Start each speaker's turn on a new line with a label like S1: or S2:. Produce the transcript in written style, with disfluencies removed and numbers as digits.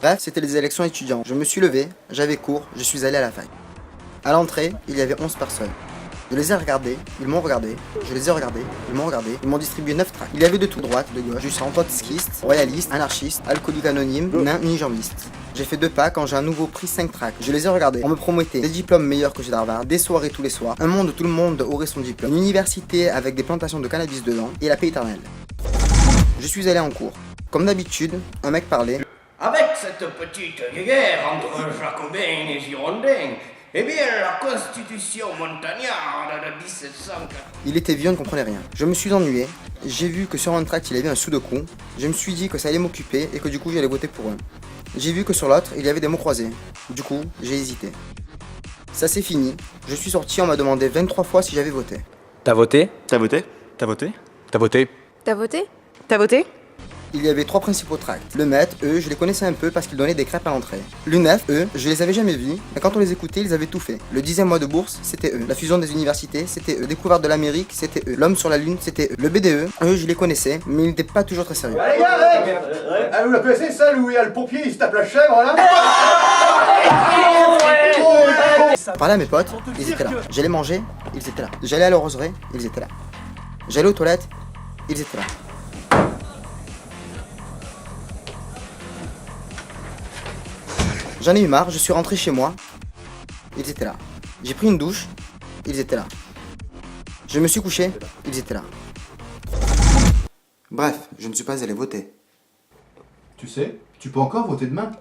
S1: Bref, c'était les élections étudiants. Je me suis levé, j'avais cours, je suis allé à la fac. À l'entrée, il y avait 11 personnes. Je les ai regardés, ils m'ont regardé, je les ai regardés, ils m'ont regardé, ils m'ont distribué 9 tracts. Il y avait de tout, droite, de gauche, du centre, trotskiste, royaliste, anarchiste, alcoolique anonyme, nain, unijambiste. J'ai fait 2 pas quand j'ai un nouveau prix 5 tracts. Je les ai regardés, on me promettait des diplômes meilleurs que chez Harvard, des soirées tous les soirs, un monde où tout le monde aurait son diplôme, une université avec des plantations de cannabis dedans, et la paix éternelle. Je suis allé en cours. Comme d'habitude, un mec parlait.
S2: Avec cette petite guerre entre Jacobins et Girondins, eh bien, la constitution montagnarde de 1704...
S1: Il était vieux, on ne comprenait rien. Je me suis ennuyé, j'ai vu que sur un tract il y avait un sudoku, je me suis dit que ça allait m'occuper et que du coup j'allais voter pour eux. J'ai vu que sur l'autre il y avait des mots croisés, du coup j'ai hésité. Ça c'est fini, je suis sorti, on m'a demandé 23 fois si j'avais voté.
S3: T'as voté?
S4: T'as voté? T'as voté?
S3: T'as voté?
S5: T'as voté? T'as voté?
S1: Il y avait 3 principaux tracts. Le maître, eux, je les connaissais un peu parce qu'ils donnaient des crêpes à l'entrée. L'UNEF, eux, je les avais jamais vus, mais quand on les écoutait, ils avaient tout fait. Le 10e mois de bourse, c'était eux. La fusion des universités, c'était eux. Découverte de l'Amérique, c'était eux. L'homme sur la lune, c'était eux. Le BDE, eux, je les connaissais, mais ils n'étaient pas toujours très sérieux.
S6: Allez, gars, ah, vous la connaissez, celle où il y a le pompier, il se tape la chèvre, là?
S1: Je parlais à mes potes, ils étaient là. J'allais manger, ils étaient là. J'allais à la roseraie, ils étaient là. J'allais aux toilettes, ils étaient là. J'en ai eu marre, je suis rentré chez moi, ils étaient là. J'ai pris une douche, ils étaient là. Je me suis couché, ils étaient là. Bref, je ne suis pas allé voter.
S6: Tu sais, tu peux encore voter demain.